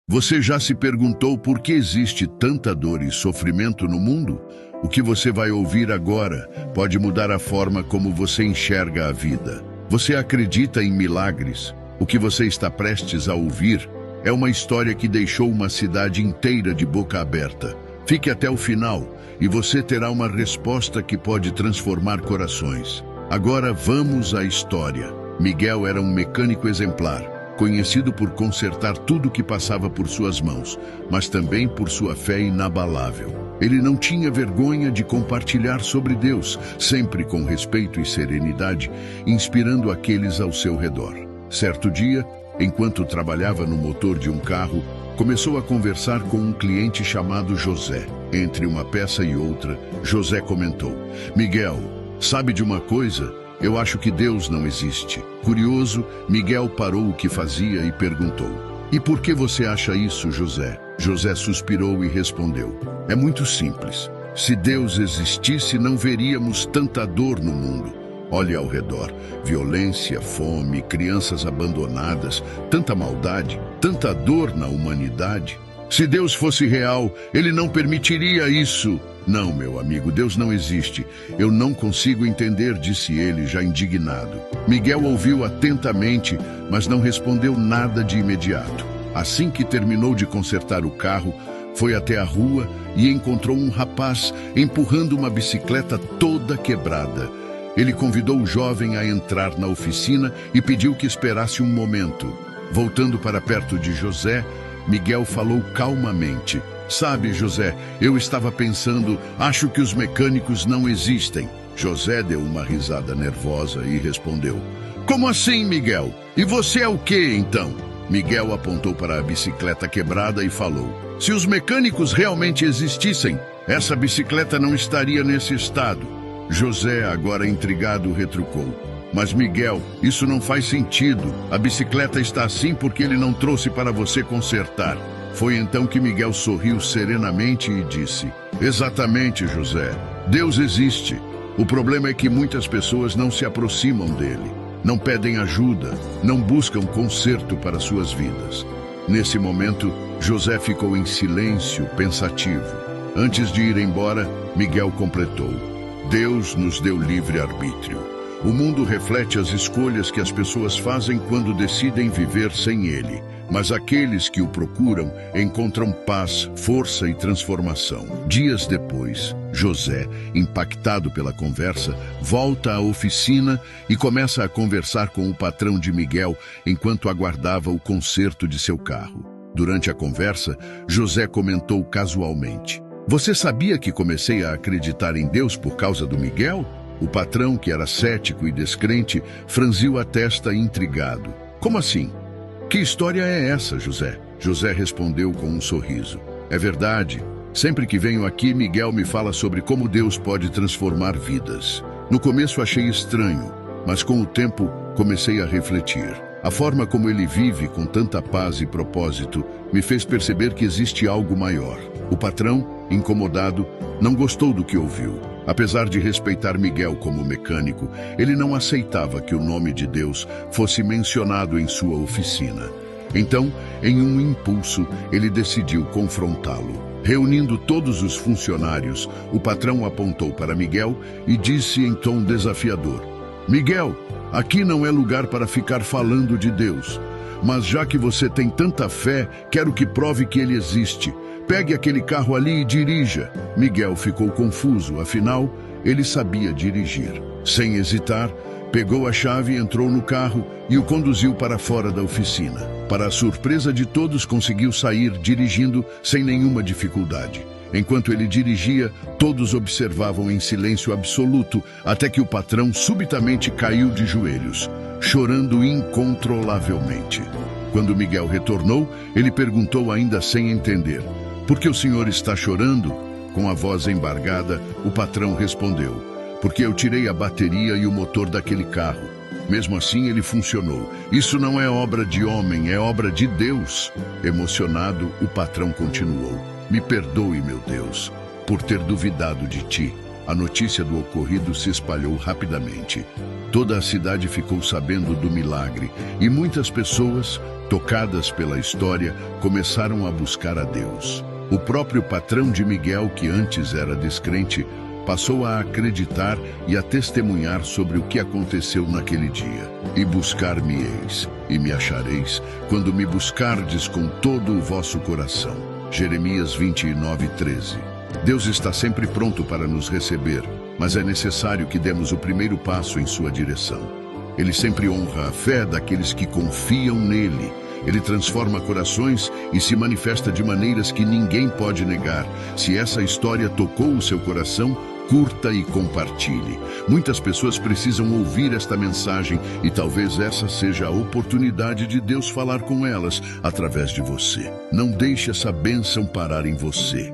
Você já se perguntou por que existe tanta dor e sofrimento no mundo? O que você vai ouvir agora pode mudar a forma como você enxerga a vida. Você acredita em milagres? O que você está prestes a ouvir é uma história que deixou uma cidade inteira de boca aberta. Fique até o final e você terá uma resposta que pode transformar corações. Agora vamos à história. Miguel era um mecânico exemplar, conhecido por consertar tudo que passava por suas mãos, mas também por sua fé inabalável. Ele não tinha vergonha de compartilhar sobre Deus, sempre com respeito e serenidade, inspirando aqueles ao seu redor. Certo dia, enquanto trabalhava no motor de um carro, começou a conversar com um cliente chamado José. Entre uma peça e outra, José comentou: "Miguel, sabe de uma coisa? Eu acho que Deus não existe." Curioso, Miguel parou o que fazia e perguntou: "E por que você acha isso, José?" José suspirou e respondeu: "É muito simples. Se Deus existisse, não veríamos tanta dor no mundo. Olhe ao redor: violência, fome, crianças abandonadas, tanta maldade, tanta dor na humanidade. Se Deus fosse real, ele não permitiria isso." "Não, meu amigo, Deus não existe. Eu não consigo entender", disse ele, já indignado. Miguel ouviu atentamente, mas não respondeu nada de imediato. Assim que terminou de consertar o carro, foi até a rua e encontrou um rapaz empurrando uma bicicleta toda quebrada. Ele convidou o jovem a entrar na oficina e pediu que esperasse um momento. Voltando para perto de José, Miguel falou calmamente: "Sabe, José, eu estava pensando, acho que os mecânicos não existem." José deu uma risada nervosa e respondeu: "Como assim, Miguel? E você é o quê, então?" Miguel apontou para a bicicleta quebrada e falou: "Se os mecânicos realmente existissem, essa bicicleta não estaria nesse estado." José, agora intrigado, retrucou: "Mas Miguel, isso não faz sentido. A bicicleta está assim porque ele não trouxe para você consertar." Foi então que Miguel sorriu serenamente e disse: "Exatamente, José. Deus existe. O problema é que muitas pessoas não se aproximam dele, não pedem ajuda, não buscam conserto para suas vidas." Nesse momento, José ficou em silêncio, pensativo. Antes de ir embora, Miguel completou: "Deus nos deu livre-arbítrio. O mundo reflete as escolhas que as pessoas fazem quando decidem viver sem ele. Mas aqueles que o procuram encontram paz, força e transformação." Dias depois, José, impactado pela conversa, volta à oficina e começa a conversar com o patrão de Miguel enquanto aguardava o conserto de seu carro. Durante a conversa, José comentou casualmente: "Você sabia que comecei a acreditar em Deus por causa do Miguel?" O patrão, que era cético e descrente, franziu a testa intrigado. "Como assim? Que história é essa, José?" José respondeu com um sorriso: "É verdade. Sempre que venho aqui, Miguel me fala sobre como Deus pode transformar vidas. No começo achei estranho, mas com o tempo comecei a refletir. A forma como ele vive com tanta paz e propósito me fez perceber que existe algo maior." O patrão, incomodado, não gostou do que ouviu. Apesar de respeitar Miguel como mecânico, ele não aceitava que o nome de Deus fosse mencionado em sua oficina. Então, em um impulso, ele decidiu confrontá-lo. Reunindo todos os funcionários, o patrão apontou para Miguel e disse em tom desafiador: "Miguel, aqui não é lugar para ficar falando de Deus. Mas já que você tem tanta fé, quero que prove que ele existe. Pegue aquele carro ali e dirija." Miguel ficou confuso, afinal, ele sabia dirigir. Sem hesitar, pegou a chave, entrou no carro e o conduziu para fora da oficina. Para a surpresa de todos, conseguiu sair dirigindo sem nenhuma dificuldade. Enquanto ele dirigia, todos observavam em silêncio absoluto, até que o patrão subitamente caiu de joelhos, chorando incontrolavelmente. Quando Miguel retornou, ele perguntou, ainda sem entender: "Por que o senhor está chorando?" Com a voz embargada, o patrão respondeu: "Porque eu tirei a bateria e o motor daquele carro. Mesmo assim, ele funcionou. Isso não é obra de homem, é obra de Deus." Emocionado, o patrão continuou: "Me perdoe, meu Deus, por ter duvidado de ti. A notícia do ocorrido se espalhou rapidamente. Toda a cidade ficou sabendo do milagre e muitas pessoas, tocadas pela história, começaram a buscar a Deus. O próprio patrão de Miguel, que antes era descrente, passou a acreditar e a testemunhar sobre o que aconteceu naquele dia. E buscar-me-eis, e me achareis, quando me buscardes com todo o vosso coração. Jeremias 29:13. Deus está sempre pronto para nos receber, mas é necessário que demos o primeiro passo em sua direção. Ele sempre honra a fé daqueles que confiam nele. Ele transforma corações e se manifesta de maneiras que ninguém pode negar. Se essa história tocou o seu coração, curta e compartilhe. Muitas pessoas precisam ouvir esta mensagem e talvez essa seja a oportunidade de Deus falar com elas através de você. Não deixe essa bênção parar em você.